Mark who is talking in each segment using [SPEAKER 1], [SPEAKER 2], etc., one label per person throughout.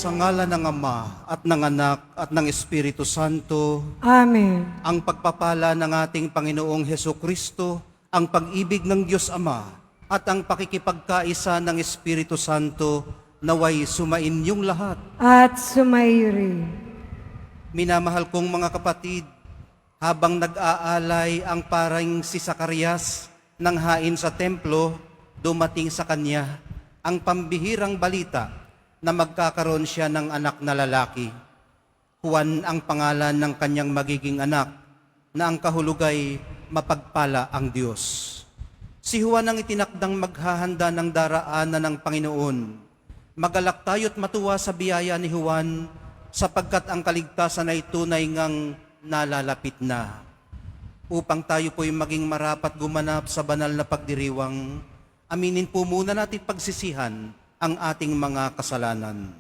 [SPEAKER 1] Sa ngalan ng Ama at ng Anak at ng Espiritu Santo,
[SPEAKER 2] Amen.
[SPEAKER 1] ang pagpapala ng ating Panginoong Hesukristo, ang pag-ibig ng Diyos Ama, at ang pakikipagkaisa ng Espiritu Santo naway sumainyong lahat.
[SPEAKER 2] At sumayo rin.
[SPEAKER 1] Minamahal kong mga kapatid, habang nag-aalay ang parang si Zacarias ng hain sa templo, dumating sa kanya ang pambihirang balita na magkakaroon siya ng anak na lalaki. Juan ang pangalan ng kanyang magiging anak, na ang kahulugay mapagpala ang Diyos. Si Juan ang itinakdang maghahanda ng daraanan ng Panginoon. Magalak tayo't matuwa sa biyaya ni Juan, sapagkat ang kaligtasan ay tunay ngang nalalapit na. Upang tayo po'y maging marapat gumanap sa banal na pagdiriwang, aminin po muna natin pagsisihan ang ating mga kasalanan.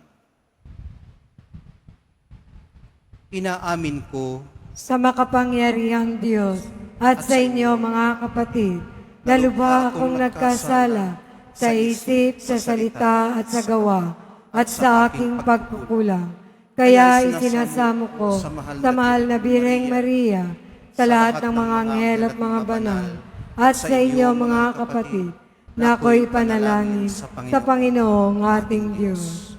[SPEAKER 1] Inaamin ko
[SPEAKER 2] Sa makapangyarihang Diyos at sa inyo mga kapatid, na lubha akong nagkasala sa isip, sa salita at sa gawa at sa aking pagkukulang. Kaya isinasamo ko sa mahal na Birheng Maria, sa lahat ng mga anghel at mga banal, at sa inyo mga kapatid, na ako'y panalangin sa Panginoong ating Diyos.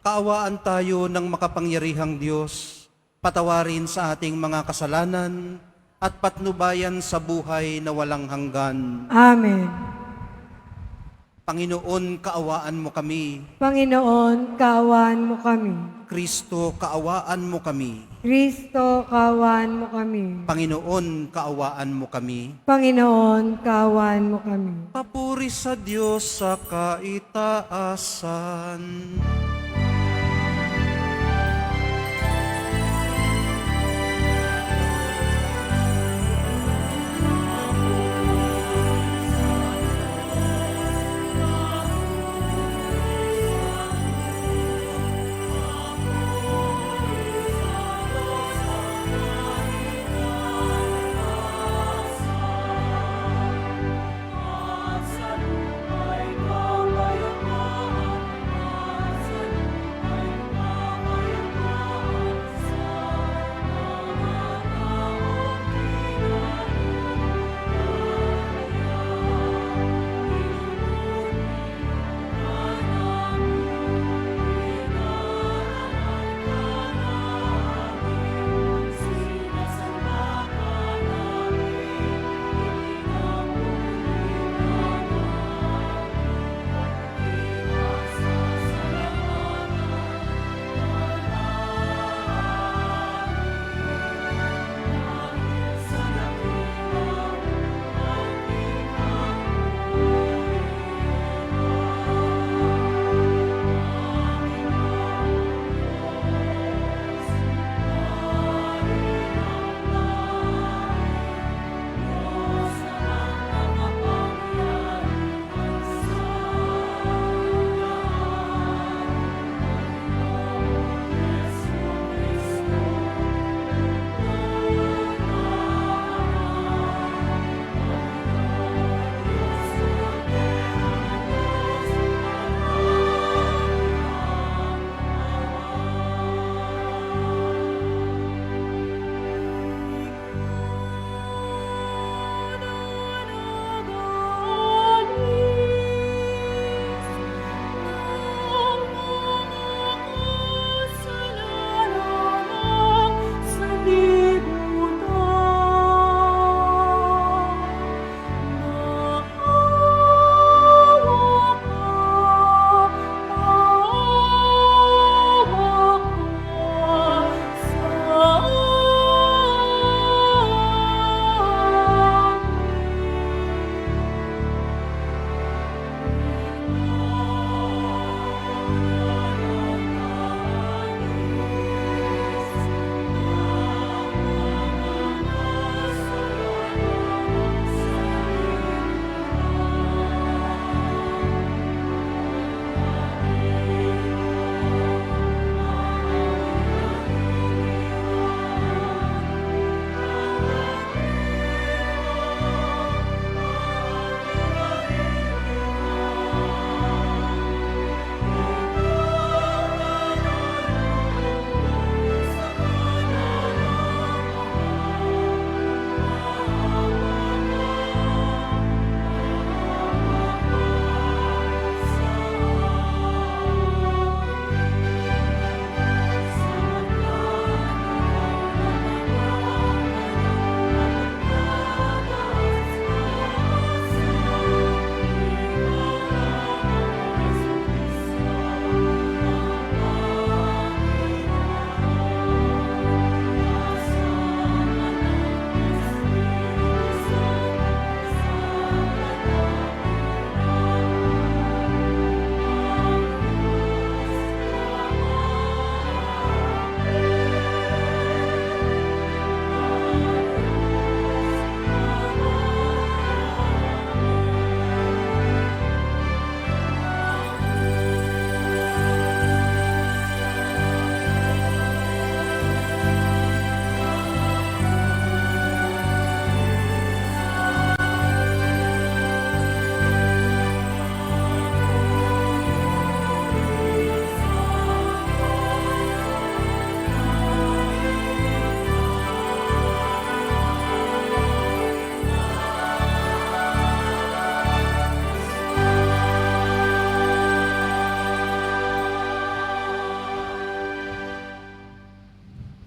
[SPEAKER 1] kaawaan tayo ng makapangyarihang Diyos, patawarin sa ating mga kasalanan at patnubayan sa buhay na walang hanggan.
[SPEAKER 2] Amen.
[SPEAKER 1] Panginoon, kaawaan mo kami.
[SPEAKER 2] Panginoon, kaawaan mo kami.
[SPEAKER 1] Kristo, kaawaan mo kami.
[SPEAKER 2] Kristo, kaawaan mo kami.
[SPEAKER 1] Panginoon, kaawaan mo kami.
[SPEAKER 2] Panginoon, kaawaan mo kami.
[SPEAKER 1] Papuri sa Diyos sa kaitaasan.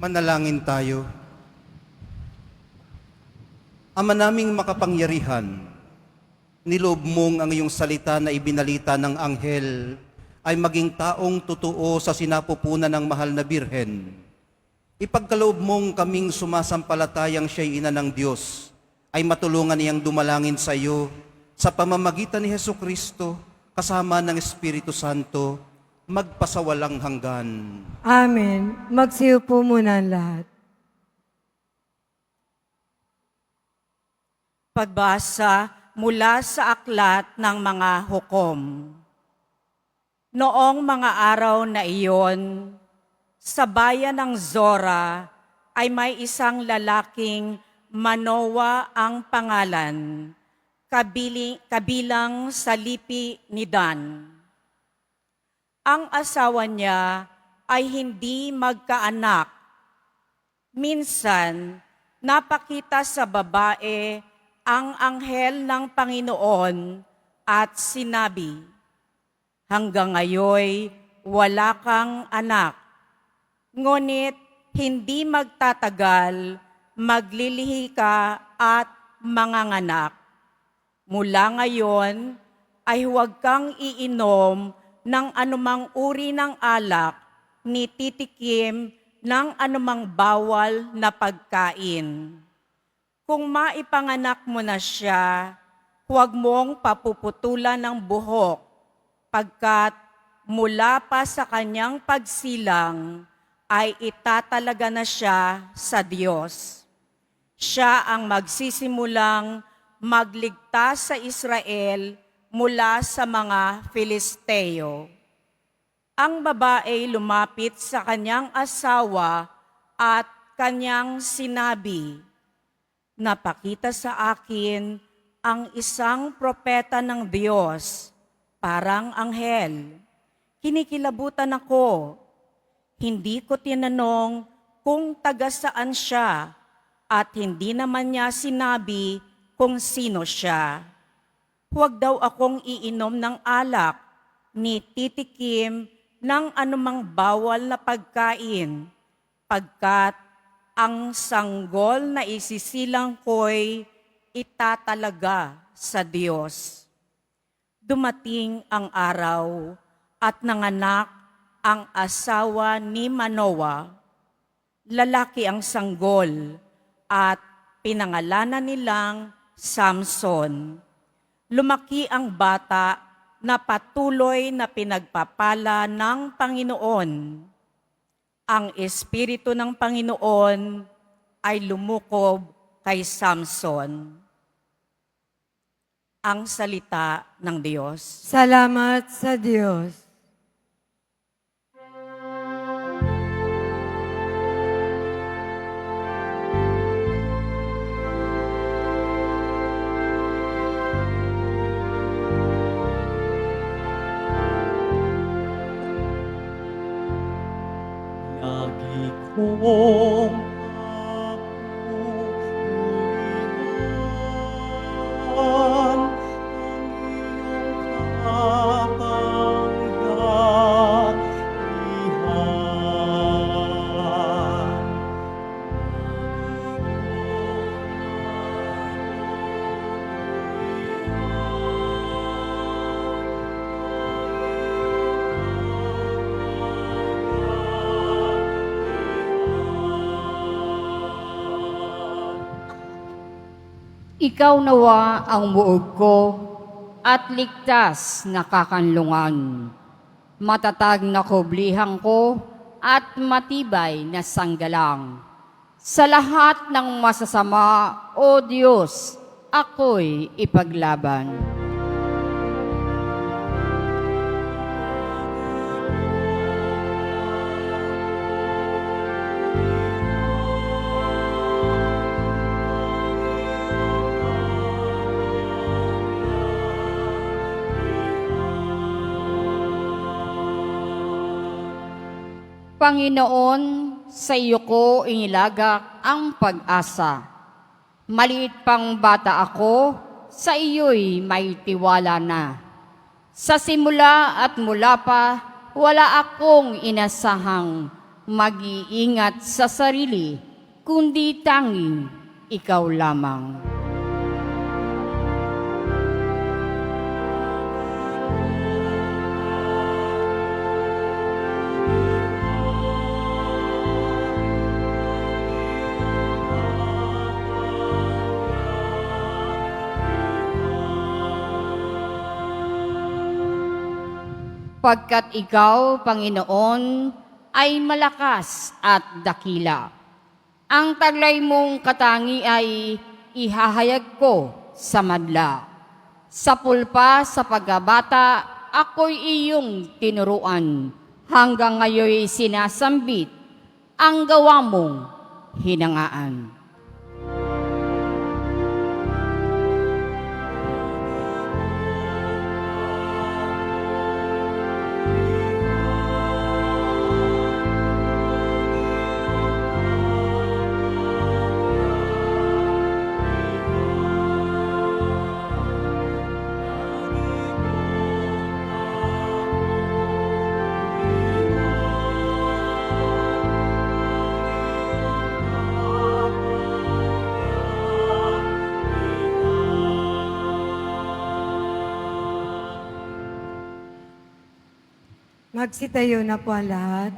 [SPEAKER 1] Manalangin tayo. Ama naming makapangyarihan, niloob mong ang iyong salita na ibinalita ng anghel ay maging taong totoo sa sinapupunan ng mahal na Birhen. Ipagkaloob mong kaming sumasampalatayang siya'y ina ng Diyos, ay matulungan niyang dumalangin sa iyo sa pamamagitan ni Hesukristo kasama ng Espiritu Santo, magpasawalang hanggan.
[SPEAKER 2] Amen. Magsiupo muna ang lahat.
[SPEAKER 3] Pagbasa mula sa aklat ng mga hukom. Noong mga araw na iyon, sa bayan ng Zora ay may isang lalaking Manoa ang pangalan, kabilang sa lipi ni Dan. Ang asawa niya ay hindi magkaanak. Minsan, napakita sa babae ang anghel ng Panginoon at sinabi, "Hanggang ngayon, wala kang anak. Ngunit hindi magtatagal, maglilihi ka at manganganak. Mula ngayon ay huwag kang iinom ng anumang uri ng alak, ni titikim ng anumang bawal na pagkain. Kung maipanganak mo na siya, huwag mong papuputulan ng buhok, pagkat mula pa sa kanyang pagsilang ay itatalaga na siya sa Diyos. Siya ang magsisimulang magligtas sa Israel mula sa mga Filisteo." Ang babae lumapit sa kanyang asawa at kanyang sinabi, "Napakita sa akin ang isang propeta ng Diyos, parang anghel. Kinikilabutan ako. Hindi ko tinanong kung taga saan siya at hindi naman niya sinabi kung sino siya. Huwag daw akong iinom ng alak, ni titikim ng anumang bawal na pagkain, pagkat ang sanggol na isisilang ko'y itatalaga sa Diyos." Dumating ang araw at nanganak ang asawa ni Manoa. Lalaki ang sanggol at pinangalanan nilang Samson. Lumaki ang bata na patuloy na pinagpapala ng Panginoon. Ang Espiritu ng Panginoon ay lumukob kay Samson. Ang salita ng Diyos.
[SPEAKER 2] Salamat sa Diyos.
[SPEAKER 4] Lagi kong papurihan ang iyong kapangyarihan.
[SPEAKER 5] Ikaw nawa ang muog ko at ligtas na kakanlungan. Matatag na kublihan ko at matibay na sanggalang. Sa lahat ng masasama, O Diyos, ako'y ipaglaban. Panginoon, sa iyo ko inilagak ang pag-asa. Maliit pang bata ako, sa iyo'y may tiwala na. Sa simula at mula pa, wala akong inasahang mag-iingat sa sarili, kundi tanging ikaw lamang. Pagkat ikaw, Panginoon, ay malakas at dakila. Ang taglay mong katangi ay ihahayag ko sa madla. Sa pulpa sa pagbabata, ako'y iyong tinuruan. Hanggang ngayoy sinasambit ang gawa mong hinangaan.
[SPEAKER 2] Magsitayo na po ang lahat.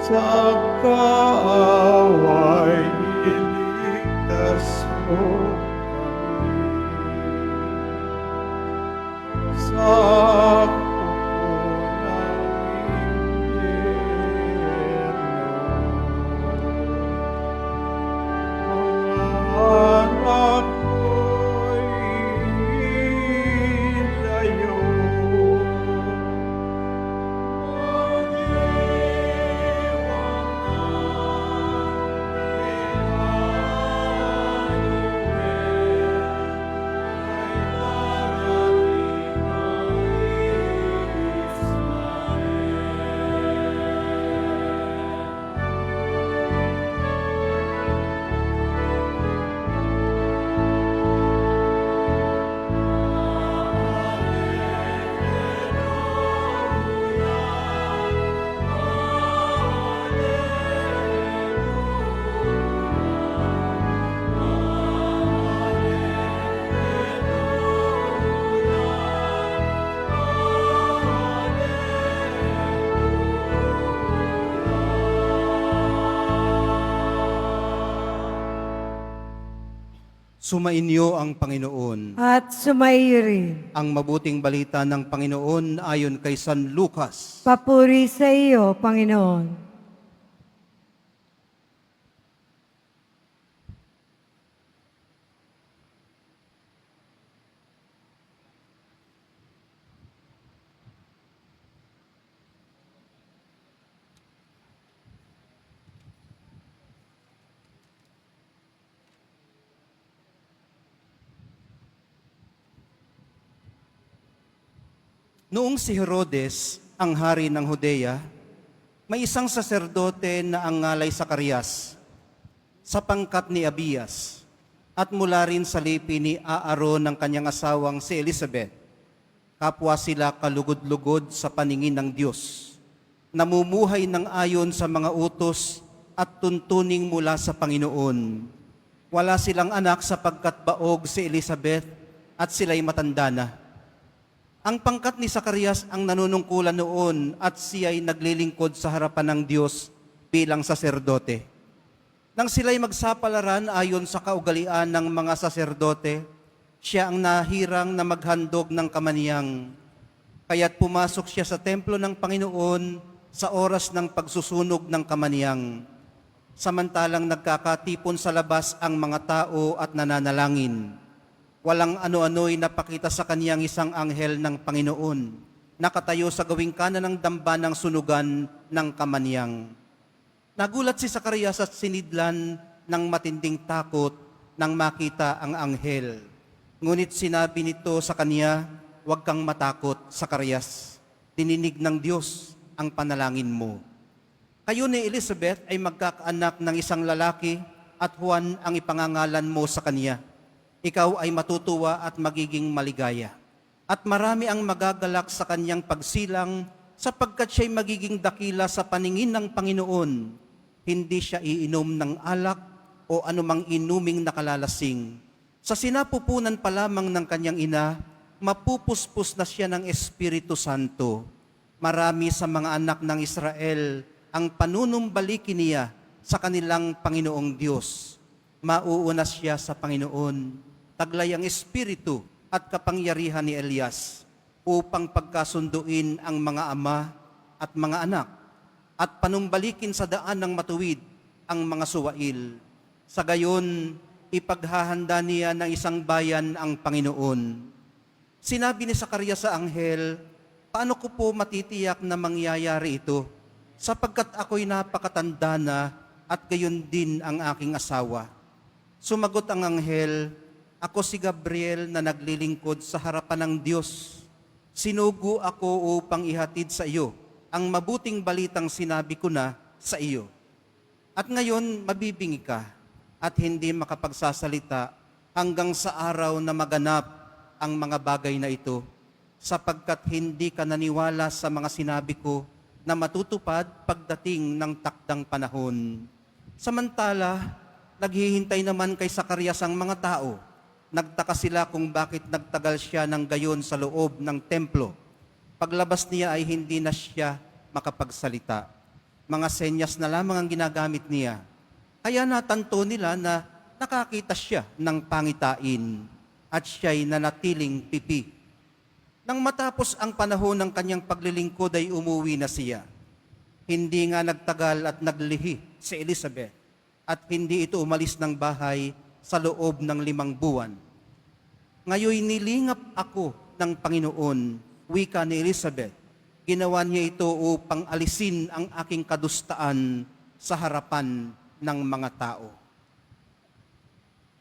[SPEAKER 4] Sa kaaway, iligtas mo kami. Sa kukunang impyerno, mga anak ko'y ilayo.
[SPEAKER 1] Sumainyo ang Panginoon.
[SPEAKER 2] At sumaiyo rin.
[SPEAKER 1] Ang mabuting balita ng Panginoon ayon kay San Lucas.
[SPEAKER 2] Papuri sa iyo, Panginoon.
[SPEAKER 1] Noong si Herodes, ang hari ng Judea, may isang saserdote na ang ngalay Zacarias, sa pangkat ni Abias, at mula rin sa lipi ni Aaron ng kanyang asawang si Elizabeth. Kapwa sila kalugod-lugod sa paningin ng Diyos, namumuhay ng ayon sa mga utos at tuntuning mula sa Panginoon. Wala silang anak sapagkat baog si Elizabeth at sila'y matanda na. Ang pangkat ni Zacarias ang nanunungkulan noon at siya'y naglilingkod sa harapan ng Diyos bilang saserdote. Nang sila'y magsapalaran ayon sa kaugalian ng mga saserdote, siya ang nahirang na maghandog ng kamaniyang Kaya't pumasok siya sa templo ng Panginoon sa oras ng pagsusunog ng kamaniyang. Samantalang nagkakatipon sa labas ang mga tao at nananalangin. Walang ano-ano'y napakita sa kaniyang isang anghel ng Panginoon, nakatayo sa gawing kanan ng damba ng sunugan ng kamaniyang. Nagulat si Zacarias at sinidlan ng matinding takot nang makita ang anghel. Ngunit sinabi nito sa kaniya, "Huwag kang matakot, Zacarias. Dininig ng Diyos ang panalangin mo. Kayo ni Elizabeth ay magkakaanak ng isang lalaki at Juan ang ipangangalan mo sa kaniya. Ikaw ay matutuwa at magiging maligaya. At marami ang magagalak sa kanyang pagsilang sapagkat siya'y magiging dakila sa paningin ng Panginoon. Hindi siya iinom ng alak o anumang inuming nakalalasing. Sa sinapupunan pa lamang ng kanyang ina, mapupuspos na siya ng Espiritu Santo. Marami sa mga anak ng Israel ang panunumbalikin niya sa kanilang Panginoong Diyos. Mauuna siya sa Panginoon, taglay ang Espiritu at kapangyarihan ni Elias upang pagkasunduin ang mga ama at mga anak at panumbalikin sa daan ng matuwid ang mga suwail. Sa gayon, ipaghahanda niya ng isang bayan ang Panginoon. Sinabi ni Zacarias sa anghel, "Paano ko po matitiyak na mangyayari ito? Sapagkat ako'y napakatanda na at gayon din ang aking asawa." Sumagot ang anghel, "Ako si Gabriel na naglilingkod sa harapan ng Diyos. Sinugo ako upang ihatid sa iyo ang mabuting balitang sinabi ko na sa iyo. At ngayon mabibingi ka at hindi makapagsasalita hanggang sa araw na maganap ang mga bagay na ito, sapagkat hindi ka naniwala sa mga sinabi ko na matutupad pagdating ng takdang panahon." Samantala, naghihintay naman kay Zacarias ang mga tao. Nagtaka sila kung bakit nagtagal siya ng gayon sa loob ng templo. Paglabas niya ay hindi na siya makapagsalita. Mga senyas na lamang ang ginagamit niya. Kaya natanto nila na nakakita siya ng pangitain at siya'y nanatiling pipi. Nang matapos ang panahon ng kanyang paglilingkod ay umuwi na siya. Hindi nga nagtagal at naglihi si Elizabeth at hindi ito umalis ng bahay sa loob ng 5 buwan. "Ngayoy nilingap ako ng Panginoon," wika ni Elizabeth. "Ginawa niya ito upang alisin ang aking kadustaan sa harapan ng mga tao."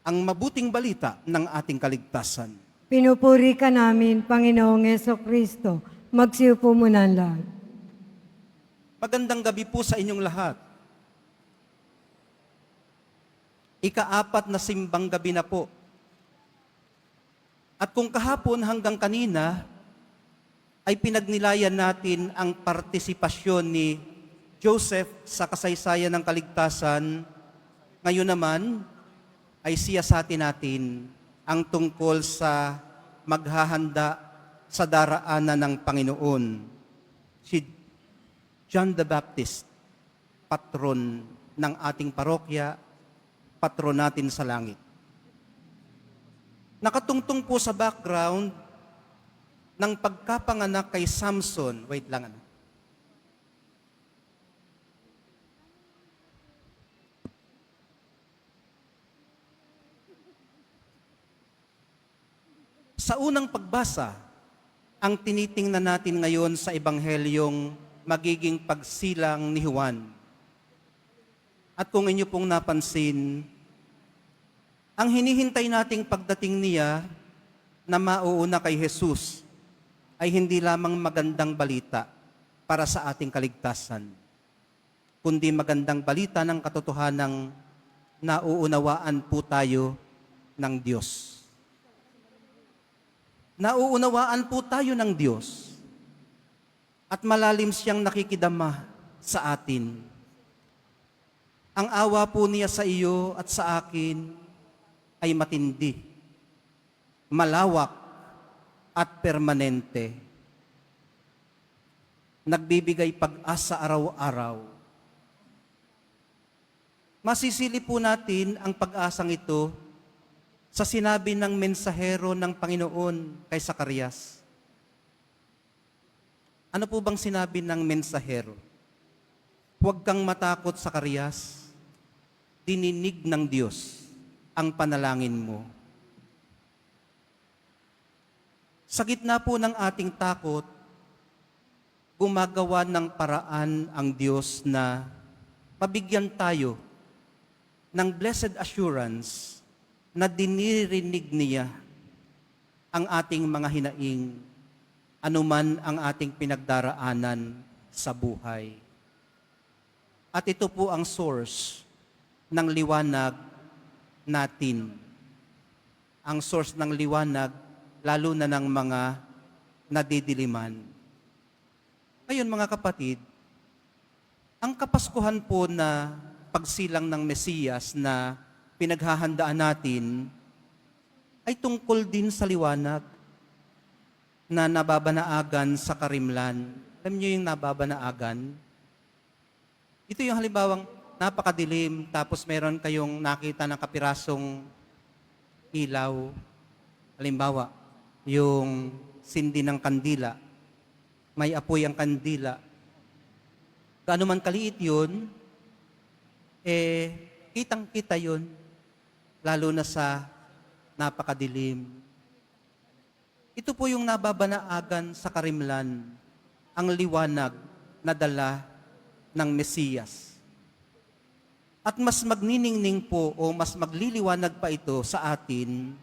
[SPEAKER 1] Ang mabuting balita ng ating kaligtasan.
[SPEAKER 2] Pinupuri ka namin, Panginoong Jesucristo. Magsiupo muna ang lahat.
[SPEAKER 1] Magandang gabi po sa inyong lahat. Ika-4 na simbang gabi na po. At kung kahapon hanggang kanina ay pinagnilayan natin ang partisipasyon ni Joseph sa kasaysayan ng kaligtasan, ngayon naman ay siyasatin natin ang tungkol sa maghahanda sa daraanan ng Panginoon. Si John the Baptist, patron ng ating parokya, patron natin sa langit. Nakatungtong po sa background ng pagkapanganak kay Samson. Wait lang. Sa unang pagbasa, ang tinitingnan natin ngayon sa Ebanghelyong magiging pagsilang ni Juan. At kung inyo pong napansin, ang hinihintay nating pagdating niya na mauuna kay Jesus ay hindi lamang magandang balita para sa ating kaligtasan, kundi magandang balita ng katotohanang nauunawaan po tayo ng Diyos. Nauunawaan po tayo ng Diyos at malalim siyang nakikidama sa atin. Ang awa po niya sa iyo at sa akin ay matindi, malawak at permanente. Nagbibigay pag-asa araw-araw. Masisili po natin ang pag-asang ito sa sinabi ng mensahero ng Panginoon kay Zacarias. Ano po bang sinabi ng mensahero? Huwag kang matakot, Sakarias. Dininig ng Diyos ang panalangin mo. Sa gitna po ng ating takot, gumagawa ng paraan ang Diyos na mabigyan tayo ng blessed assurance na dinirinig niya ang ating mga hinaing, anuman ang ating pinagdaraanan sa buhay. At ito po ang source ng liwanag natin. Ang source ng liwanag, lalo na ng mga nadidiliman. Ngayon mga kapatid, ang Kapaskuhan po na pagsilang ng Mesiyas na pinaghahandaan natin ay tungkol din sa liwanag na nababanaagan sa karimlan. Alam niyo yung nababanaagan? Ito yung halimbawang napakadilim, tapos meron kayong nakita ng kapirasong ilaw. Halimbawa, yung sindi ng kandila, may apoy ang kandila. Gaano man kaliit yun, kitang-kita yun, lalo na sa napakadilim. Ito po yung nababanaagan sa karimlan, ang liwanag na dala ng Mesiyas. At mas magniningning po o mas magliliwanag pa ito sa atin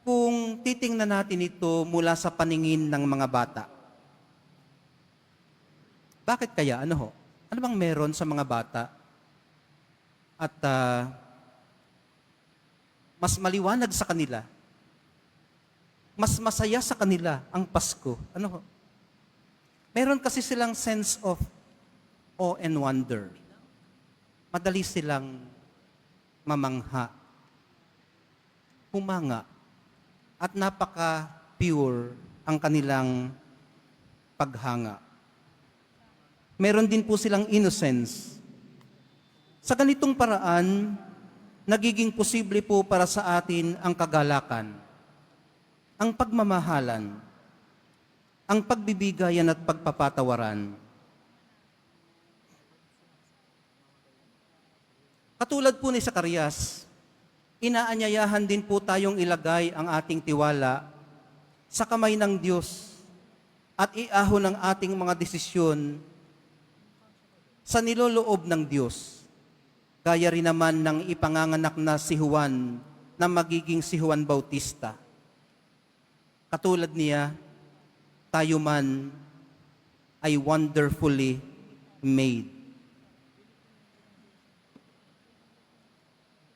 [SPEAKER 1] kung titingnan natin ito mula sa paningin ng mga bata. Bakit kaya? Ano ho? Ano bang meron sa mga bata? At mas maliwanag sa kanila, mas masaya sa kanila ang Pasko. Ano ho? Meron kasi silang sense of awe and wonder. Madali silang mamangha, humanga, at napaka-pure ang kanilang paghanga. Meron din po silang innocence. Sa ganitong paraan, nagiging posible po para sa atin ang kagalakan, ang pagmamahalan, ang pagbibigayan at pagpapatawaran. Katulad po ni Sakarias, inaanyayahan din po tayong ilagay ang ating tiwala sa kamay ng Diyos at iahon ang ating mga desisyon sa niloloob ng Diyos. Gaya rin naman ng ipanganganak na si Juan na magiging si Juan Bautista. Katulad niya, tayo man ay wonderfully made.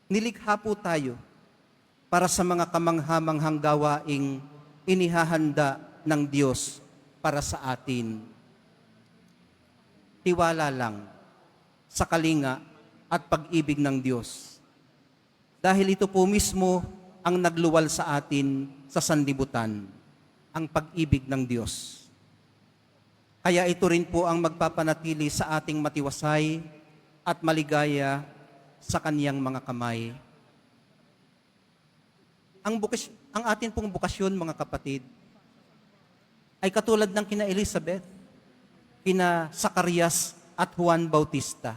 [SPEAKER 1] Nilikha po tayo para sa mga kamanghamanghang gawaing inihahanda ng Diyos para sa atin. Tiwala lang sa kalinga at pag-ibig ng Diyos. Dahil ito po mismo ang nagluwal sa atin sa sanlibutan, ang pag-ibig ng Diyos. Kaya ito rin po ang magpapanatili sa ating matiwasay at maligaya sa kaniyang mga kamay. Ang atin pong bukasyon, mga kapatid, ay katulad ng kina Elizabeth, kina Sakarias at Juan Bautista.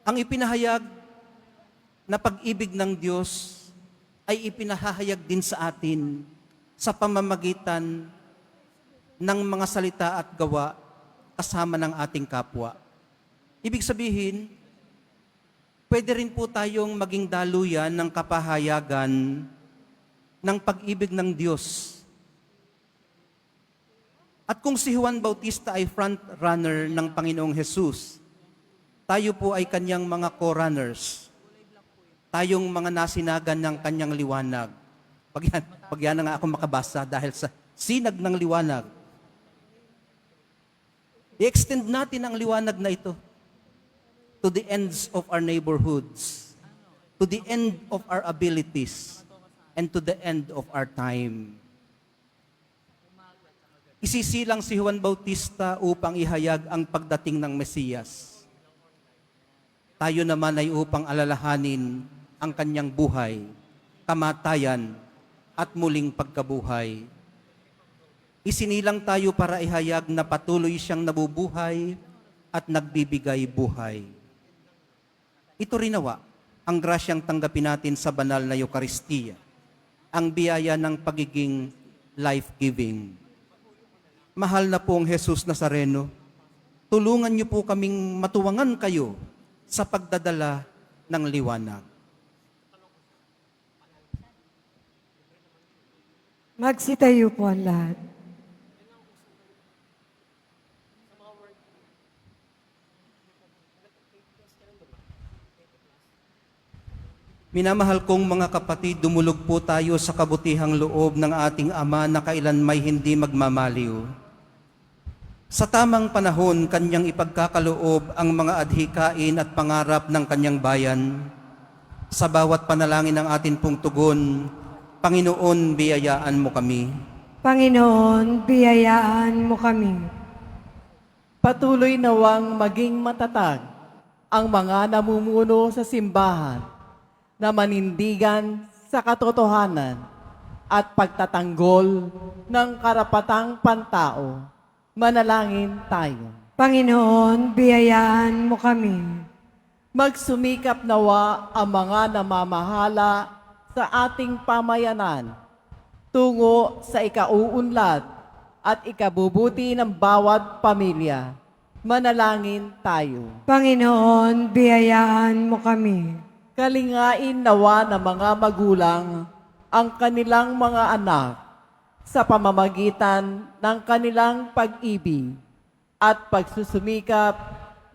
[SPEAKER 1] Ang ipinahayag na pag-ibig ng Diyos ay ipinahahayag din sa atin sa pamamagitan ng mga salita at gawa kasama ng ating kapwa. Ibig sabihin, pwede rin po tayong maging daluyan ng kapahayagan ng pag-ibig ng Diyos. At kung si Juan Bautista ay front-runner ng Panginoong Jesus, tayo po ay kanyang mga co-runners. Tayong mga nasinagan ng kanyang liwanag. Pag yan na nga ako makabasa dahil sa sinag ng liwanag. I-extend natin ang liwanag na ito to the ends of our neighborhoods, to the end of our abilities, and to the end of our time. Isisilang si Juan Bautista upang ihayag ang pagdating ng Mesiyas. Tayo naman ay upang alalahanin ang kanyang buhay, kamatayan, at muling pagkabuhay. Isinilang tayo para ihayag na patuloy siyang nabubuhay at nagbibigay buhay. Ito rin nawa ang grasyang tanggapin natin sa banal na Eucharistia, ang biyaya ng pagiging life-giving. Mahal na pong Jesus Nazareno, tulungan niyo po kaming matuwangan kayo sa pagdadala ng liwanag.
[SPEAKER 2] Magsitayo po ang lahat.
[SPEAKER 1] Minamahal kong mga kapatid, dumulog po tayo sa kabutihang loob ng ating Ama na kailan may hindi magmamaliw. Sa tamang panahon, kanyang ipagkakaloob ang mga adhikain at pangarap ng kanyang bayan. Sa bawat panalangin ng atin pong tugon, Panginoon, biyayaan mo kami.
[SPEAKER 2] Panginoon, biyayaan mo kami.
[SPEAKER 6] Patuloy nawang maging matatag ang mga namumuno sa simbahan na manindigan sa katotohanan at pagtatanggol ng karapatang pantao. Manalangin tayo.
[SPEAKER 2] Panginoon, biyayaan mo kami.
[SPEAKER 6] Magsumikap nawa ang mga namamahala sa ating pamayanan tungo sa ikauunlad at ikabubuti ng bawat pamilya. Manalangin tayo.
[SPEAKER 2] Panginoon, biyayaan mo kami.
[SPEAKER 6] Kalingain nawa ng mga magulang ang kanilang mga anak sa pamamagitan ng kanilang pag-ibig at pagsusumikap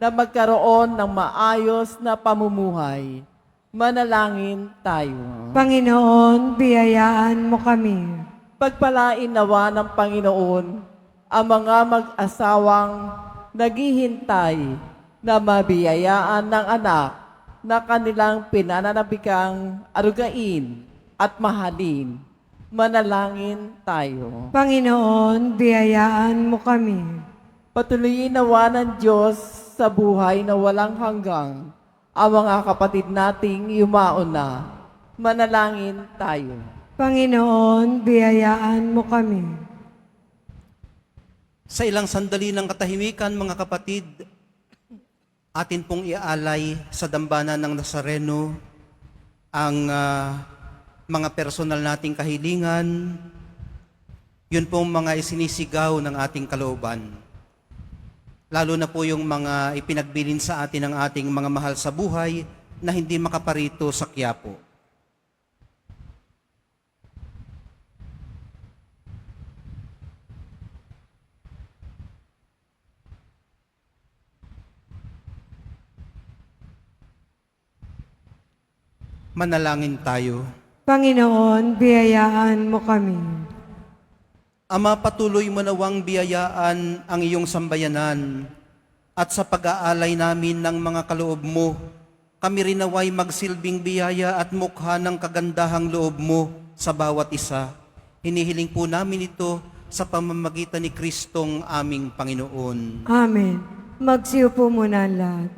[SPEAKER 6] na magkaroon ng maayos na pamumuhay. Manalangin tayo.
[SPEAKER 2] Panginoon, biyayaan mo kami.
[SPEAKER 6] Pagpalain nawa ng Panginoon ang mga mag-asawang naghihintay na mabiyayaan ng anak na kanilang pinananabikang arugain at mahalin. Manalangin tayo.
[SPEAKER 2] Panginoon, biyayaan mo kami.
[SPEAKER 6] Patuloyin nawa ng Diyos sa buhay na walang hanggang ang mga kapatid nating yumauna. Manalangin tayo.
[SPEAKER 2] Panginoon, biyayaan mo kami.
[SPEAKER 1] Sa ilang sandali ng katahimikan, mga kapatid, atin pong iaalay sa dambana ng Nazareno ang mga personal nating kahilingan, yun pong mga isinisigaw ng ating kalooban. Lalo na po yung mga ipinagbilin sa atin ng ating mga mahal sa buhay na hindi makaparito sa Quiapo. Manalangin tayo.
[SPEAKER 2] Panginoon, biyayaan mo kami.
[SPEAKER 1] Ama, patuloy mo nawang biyayaan ang iyong sambayanan at sa pag-aalay namin ng mga kaloob mo, kami rin naway magsilbing biyaya at mukha ng kagandahang loob mo sa bawat isa. Hinihiling po namin ito sa pamamagitan ni Kristong aming Panginoon.
[SPEAKER 2] Amen. Magsiupo muna ang lahat.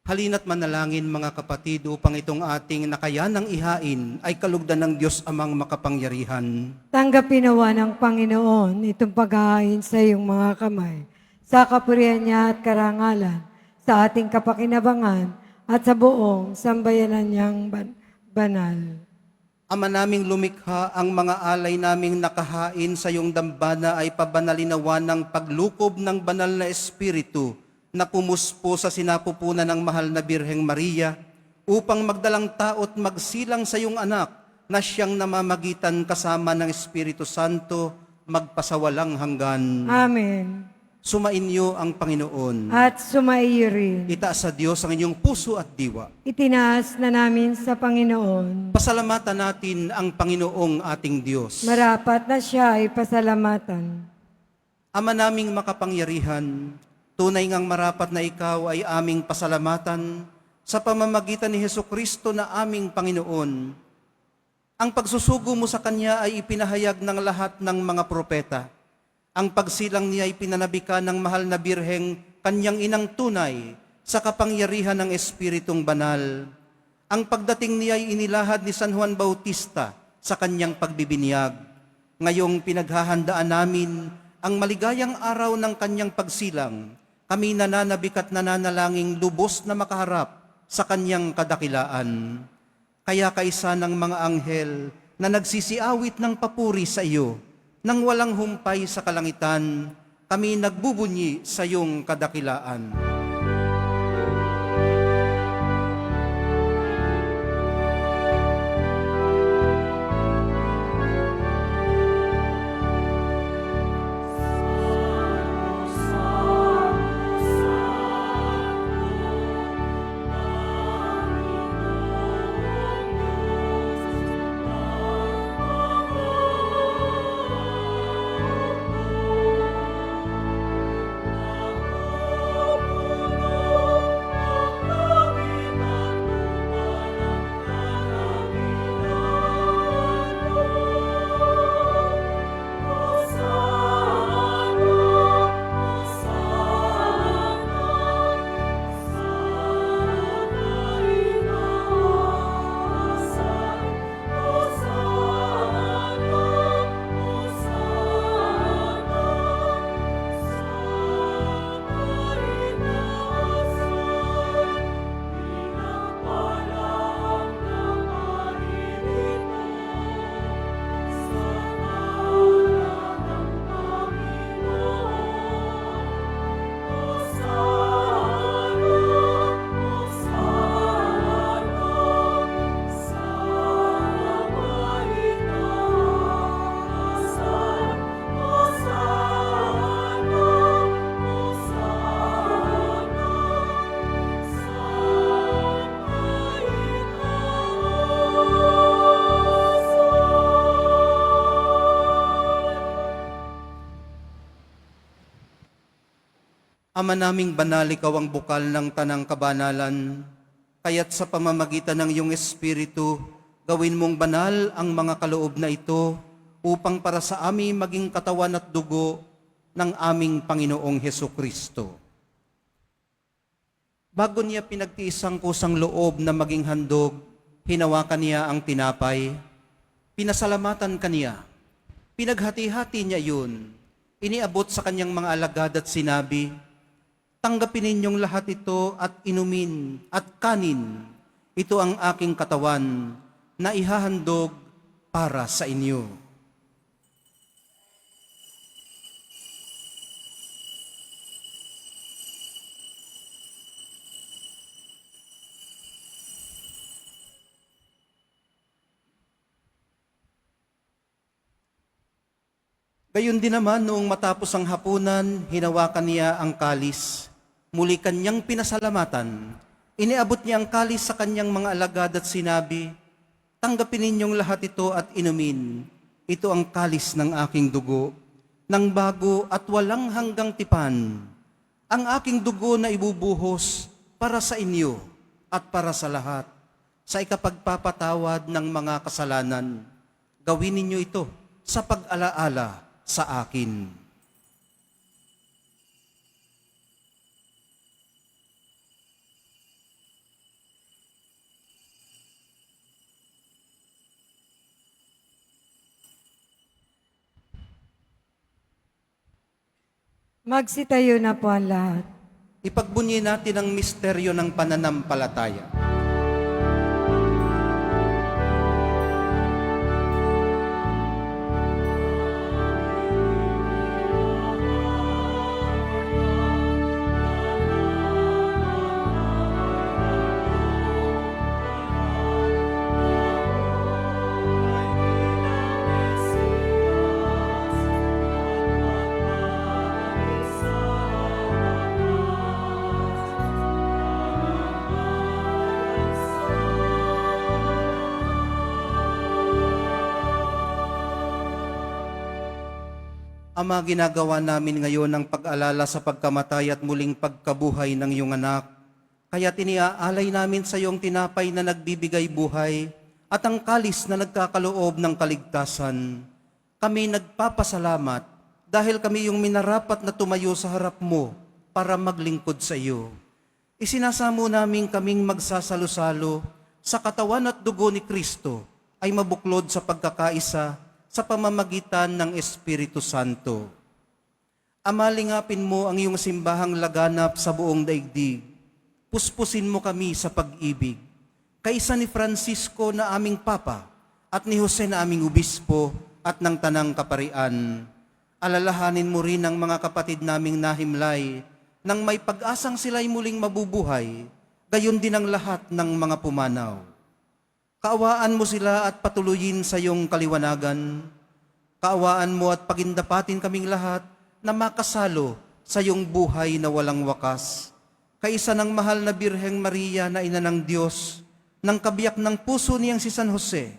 [SPEAKER 1] Halina't manalangin mga kapatid upang itong ating nakayanang ihain ay kalugdan ng Diyos Amang makapangyarihan.
[SPEAKER 2] Tanggapin nawa ng Panginoon itong paghahain sa iyong mga kamay, sa kapurihan niya at karangalan, sa ating kapakinabangan at sa buong sambayanan niyang banal.
[SPEAKER 1] Ama naming lumikha, ang mga alay naming nakahain sa iyong dambana ay pabanalinawan ng paglukob ng banal na Espiritu na pumuspo sa sinapupunan ng mahal na Birheng Maria upang magdalang tao't magsilang sa iyong anak na siyang namamagitan kasama ng Espiritu Santo magpasawalang hanggan.
[SPEAKER 2] Amen.
[SPEAKER 1] Sumainyo ang Panginoon.
[SPEAKER 2] At sumaiyo rin.
[SPEAKER 1] Itaas sa Diyos ang inyong puso at diwa.
[SPEAKER 2] Itinaas na namin sa Panginoon.
[SPEAKER 1] Pasalamatan natin ang Panginoong ating Diyos.
[SPEAKER 2] Marapat na siya ay pasalamatan.
[SPEAKER 1] Ama naming makapangyarihan, tunay ngang marapat na ikaw ay aming pasalamatan sa pamamagitan ni Hesukristo na aming Panginoon. Ang pagsusugo mo sa Kanya ay ipinahayag ng lahat ng mga propeta. Ang pagsilang niya ay pinanabika ng mahal na Birheng, Kanyang inang tunay, sa kapangyarihan ng Espiritong Banal. Ang pagdating niya ay inilahad ni San Juan Bautista sa Kanyang pagbibinyag. Ngayong pinaghahandaan namin ang maligayang araw ng Kanyang pagsilang, kami nananabik at nananalangin lubos na makaharap sa Kanyang kadakilaan. Kaya kaisa ng mga anghel na nagsisiawit ng papuri sa iyo, nang walang humpay sa kalangitan, kami nagbubunyi sa iyong kadakilaan. Ama naming banal, ikaw ang bukal ng tanang kabanalan, kaya't sa pamamagitan ng iyong Espiritu, gawin mong banal ang mga kaloob na ito upang para sa amin maging katawan at dugo ng aming Panginoong Hesukristo. Bago niya pinagtiisang kusang loob na maging handog, hinawakan niya ang tinapay, pinasalamatan kaniya, pinaghati-hati niya yun, iniabot sa kanyang mga alagad at sinabi, tanggapin ninyong lahat ito at inumin at kanin. Ito ang aking katawan na ihahandog para sa inyo. Gayon din naman noong matapos ang hapunan, hinawakan niya ang kalis. Muli kanyang pinasalamatan. Iniabot niya ang kalis sa kanyang mga alagad at sinabi, tanggapin ninyong lahat ito at inumin. Ito ang kalis ng aking dugo, ng bago at walang hanggang tipan. Ang aking dugo na ibubuhos para sa inyo at para sa lahat, sa ikapagpapatawad ng mga kasalanan. Gawin ninyo ito sa pag-alaala sa akin.
[SPEAKER 2] Magsitayo na po ang lahat.
[SPEAKER 1] Ipagbunyi natin ang misteryo ng pananampalataya. Ama, ginagawa namin ngayon ang pag-alala sa pagkamatay at muling pagkabuhay ng iyong anak. Kaya tiniaalay namin sa iyong tinapay na nagbibigay buhay at ang kalis na nagkakaloob ng kaligtasan. Kami nagpapasalamat dahil kami yung minarapat na tumayo sa harap mo para maglingkod sa iyo. Isinasamo namin kaming magsasalo-salo sa katawan at dugo ni Kristo ay mabuklod sa pagkakaisa sa pamamagitan ng Espiritu Santo. Ama, lingapin mo ang iyong simbahang laganap sa buong daigdig. Puspusin mo kami sa pag-ibig. Kaisa ni Francisco na aming Papa at ni Jose na aming Obispo at ng Tanang Kaparian. Alalahanin mo rin ang mga kapatid naming nahimlay nang may pag-asang sila'y muling mabubuhay, gayon din ang lahat ng mga pumanaw. Kaawaan mo sila at patuloyin sa iyong kaliwanagan. Kaawaan mo at pagindapatin kaming lahat na makasalo sa iyong buhay na walang wakas. Kaisa ng mahal na Birheng Maria na ina ng Diyos, ng kabiyak ng puso niyang si San Jose,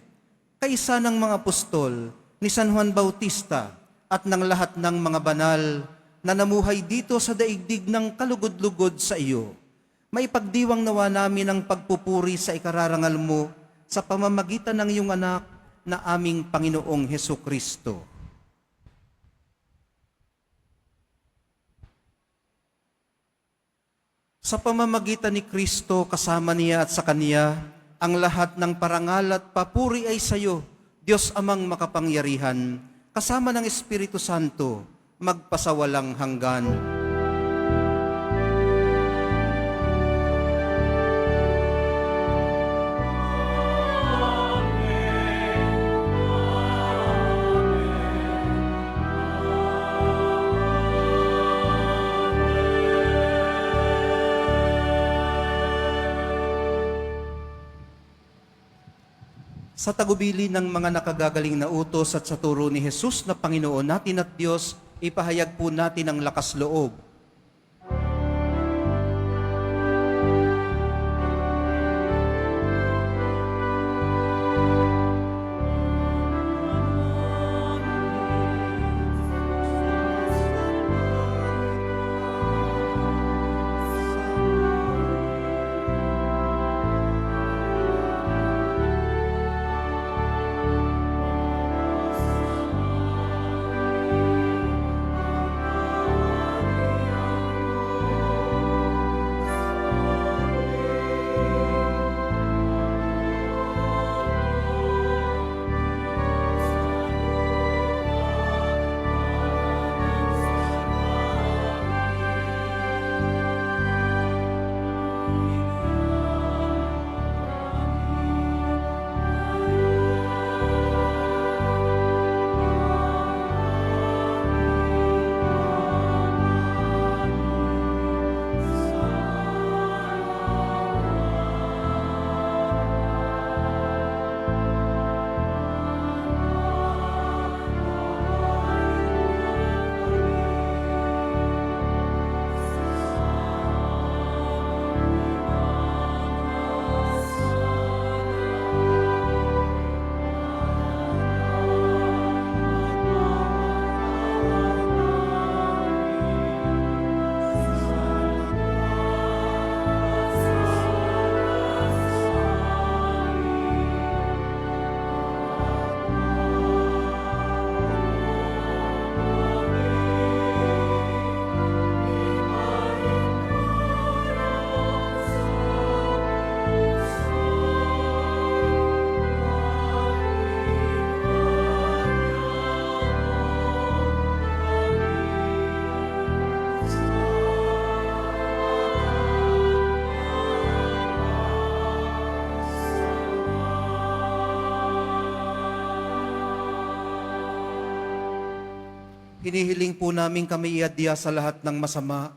[SPEAKER 1] kaisa ng mga apostol ni San Juan Bautista at ng lahat ng mga banal na namuhay dito sa daigdig ng kalugod-lugod sa iyo. Maipagdiwang nawa namin ang pagpupuri sa ikararangal mo sa pamamagitan ng iyong anak na aming Panginoong Hesukristo. Sa pamamagitan ni Kristo, kasama niya at sa Kaniya, ang lahat ng parangal at papuri ay sa iyo, Diyos Amang makapangyarihan, kasama ng Espiritu Santo, magpasawalang hanggan. Sa tagubili ng mga nakagagaling na utos at sa turo ni Jesus na Panginoon natin at Diyos, ipahayag po natin ang lakas loob. Hinihiling po namin kami iadya sa lahat ng masama,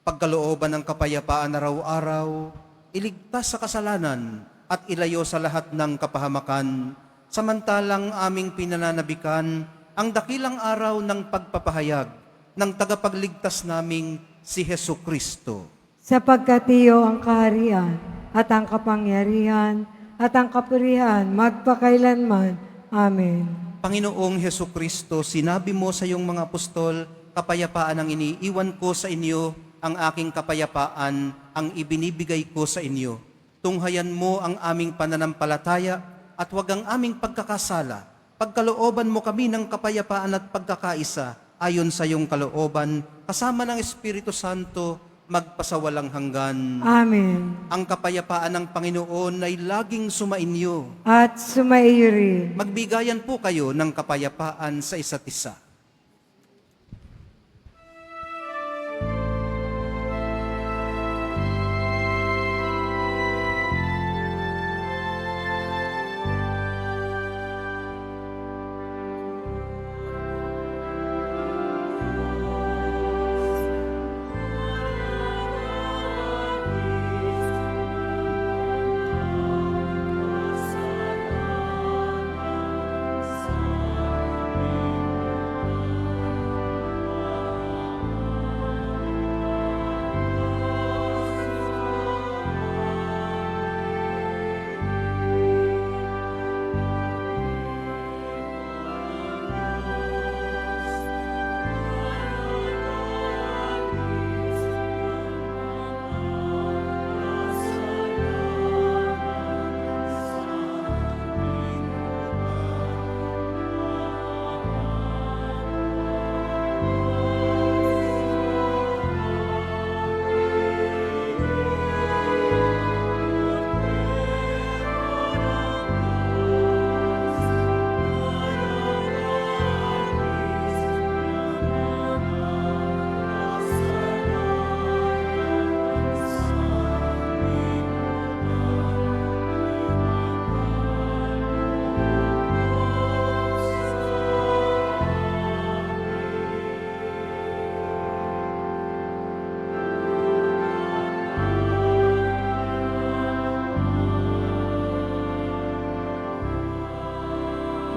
[SPEAKER 1] pagkalooban ng kapayapaan araw-araw, iligtas sa kasalanan at ilayo sa lahat ng kapahamakan, samantalang aming pinananabikan ang dakilang araw ng pagpapahayag ng tagapagligtas naming si Hesu Kristo.
[SPEAKER 2] Sapagkat iyo ang kaharian at ang kapangyarihan at ang kapurihan magpakailanman. Amen.
[SPEAKER 1] Panginoong Hesu Kristo, sinabi mo sa iyong mga apostol, kapayapaan ang iniiwan ko sa inyo, ang aking kapayapaan ang ibinibigay ko sa inyo. Tunghayan mo ang aming pananampalataya at huwag ang aming pagkakasala. Pagkalooban mo kami ng kapayapaan at pagkakaisa ayon sa iyong kalooban, kasama ng Espiritu Santo, magpasawalang hanggan.
[SPEAKER 2] Amen.
[SPEAKER 1] Ang kapayapaan ng Panginoon ay laging sumainyo.
[SPEAKER 2] At sumaiyo rin.
[SPEAKER 1] Magbigayan po kayo ng kapayapaan sa isa't isa.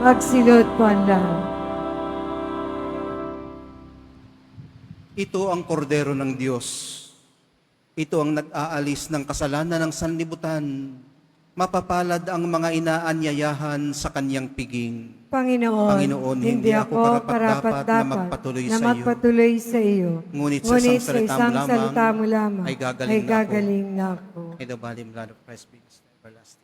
[SPEAKER 2] Magsilot po ang lahat.
[SPEAKER 1] Ito ang kordero ng Diyos. Ito ang nag-aalis ng kasalanan ng sanlibutan. Mapapalad ang mga inaanyayahan sa kanyang piging.
[SPEAKER 2] Panginoon, hindi ako karapat-dapat na magpatuloy sa iyo.
[SPEAKER 1] Ngunit sa isang salita mo lamang
[SPEAKER 2] ay gagaling na ako.
[SPEAKER 1] May the body and blood of Christ be us everlasting.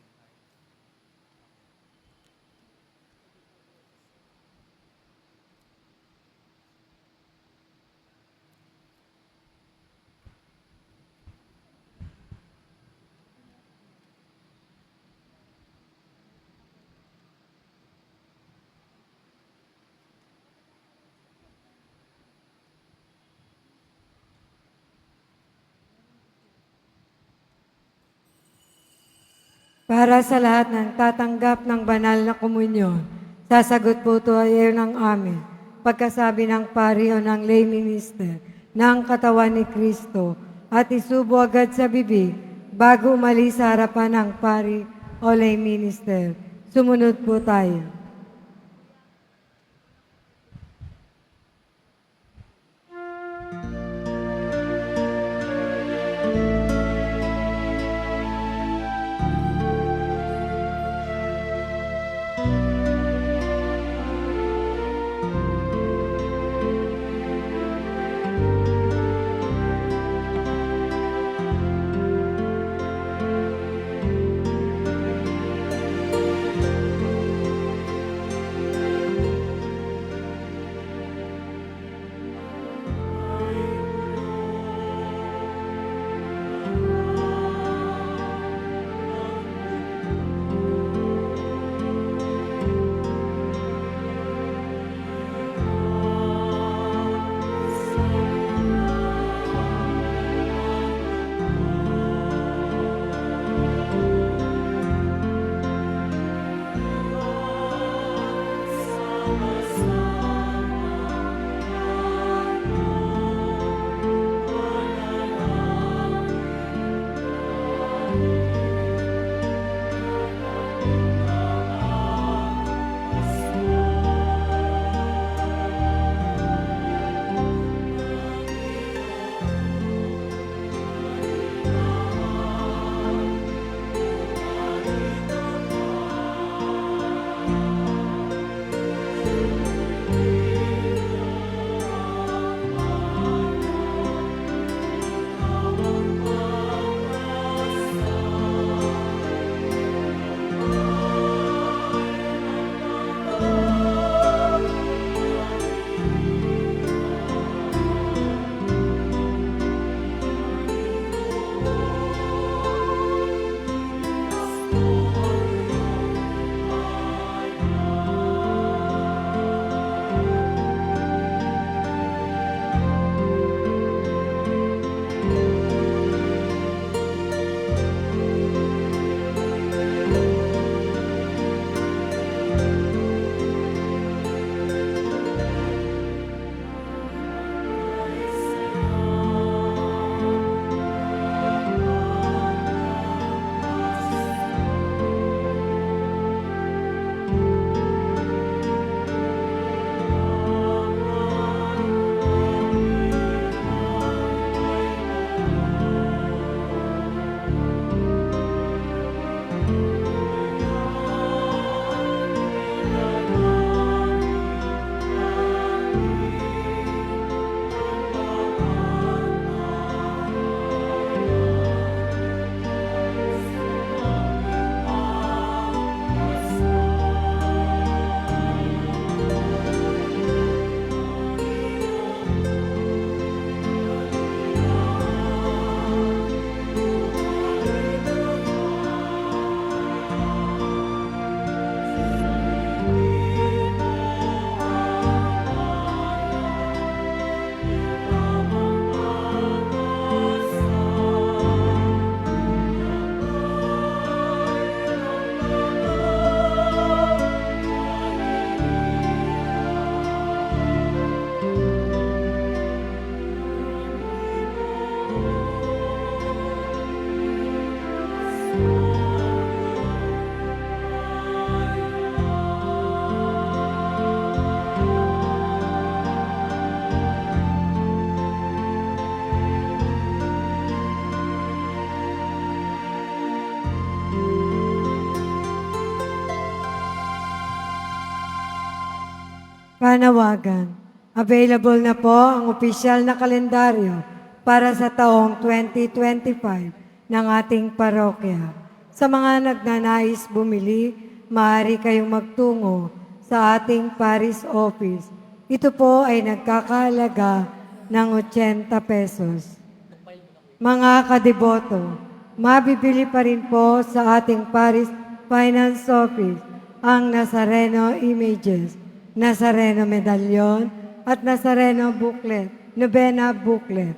[SPEAKER 2] Para sa lahat ng tatanggap ng banal na komunyon, sasagot po tayo ng amin. Pagkasabi ng pari o ng lay minister ng katawan ni Kristo at isubo agad sa bibig bago umalis sa harapan ng pari o lay minister. Sumunod po tayo. Panawagan. Available na po ang opisyal na kalendaryo para sa taong 2025 ng ating parokya. Sa mga nagnanais bumili, maaari kayong magtungo sa ating Paris Office. Ito po ay nagkakahalaga ng 80 pesos. Mga kadeboto, mabibili pa rin po sa ating Paris Finance Office ang Nazareno Images, Nazareno Medalyon, at Nazareno Booklet, Novena Booklet.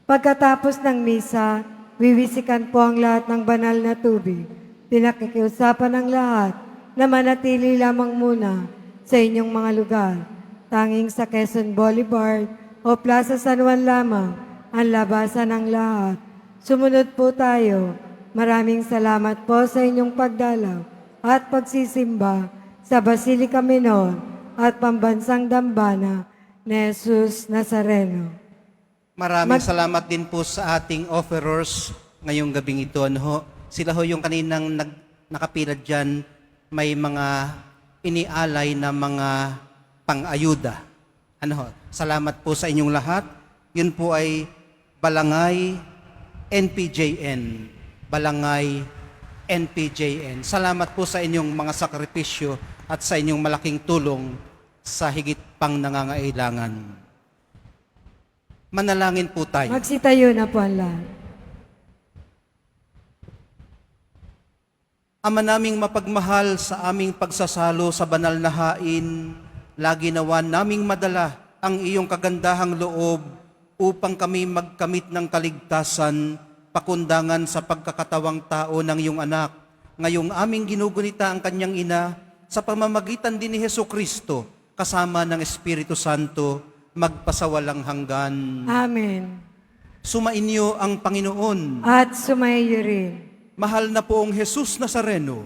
[SPEAKER 2] Pagkatapos ng misa, wiwisikan po ang lahat ng banal na tubig. Pinakikiusapan ng lahat na manatili lamang muna sa inyong mga lugar. Tanging sa Quezon Boulevard o Plaza San Juan lamang ang labasan ng lahat. Sumunod po tayo. Maraming salamat po sa inyong pagdalaw at pagsisimba sa Basilica Minor at Pambansang Dambana ni Jesus Nazareno.
[SPEAKER 1] Maraming salamat din po sa ating offerers ngayong gabing ito. Ano ho? Sila ho yung kaninang nakapila dyan, may mga inialay na mga pang-ayuda. Ano ho? Salamat po sa inyong lahat. Yun po ay Balangay NPJN. Balangay NPJN. Salamat po sa inyong mga sakripisyo at sa inyong malaking tulong sa higit pang nangangailangan. Manalangin po tayo.
[SPEAKER 2] Magsitayo na po ang lahat.
[SPEAKER 1] Ama naming mapagmahal, sa aming pagsasalo sa banal na hain, lagi nawa naming madala ang iyong kagandahang loob upang kami magkamit ng kaligtasan, pakundangan sa pagkakatawang tao ng iyong anak. Ngayong aming ginugunita ang kanyang ina, sa pamamagitan din ni Hesukristo, kasama ng Espiritu Santo, magpasawalang hanggan.
[SPEAKER 2] Amen.
[SPEAKER 1] Sumainyo ang Panginoon.
[SPEAKER 2] At sumayo rin.
[SPEAKER 1] Mahal na poong Jesus Nazareno,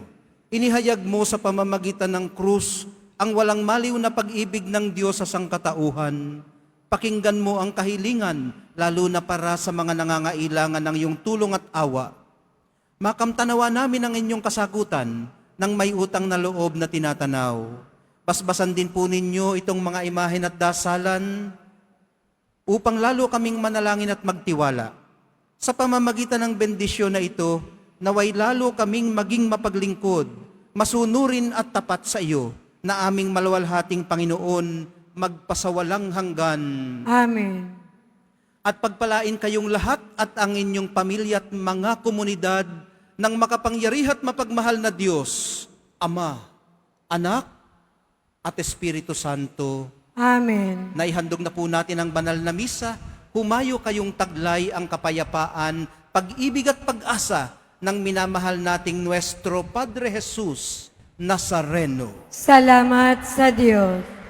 [SPEAKER 1] inihayag mo sa pamamagitan ng krus ang walang maliw na pag-ibig ng Diyos sa sangkatauhan. Pakinggan mo ang kahilingan, lalo na para sa mga nangangailangan ng iyong tulong at awa. Makamtanawa namin ang inyong kasagutan ng may utang na loob na tinatanaw. Basbasan din po ninyo itong mga imahen at dasalan upang lalo kaming manalangin at magtiwala. Sa pamamagitan ng bendisyon na ito, naway lalo kaming maging mapaglingkod, masunurin at tapat sa iyo, na aming maluwalhating Panginoon, magpasawalang hanggan.
[SPEAKER 2] Amen.
[SPEAKER 1] At pagpalain kayong lahat at ang inyong pamilya at mga komunidad ng makapangyarihan at mapagmahal na Diyos, Ama, Anak, at Espiritu Santo.
[SPEAKER 2] Amen.
[SPEAKER 1] Naihandog na po natin ang banal na misa. Humayo kayong taglay ang kapayapaan, pag-ibig at pag-asa ng minamahal nating Nuestro Padre Jesus Nazareno.
[SPEAKER 2] Salamat sa Diyos.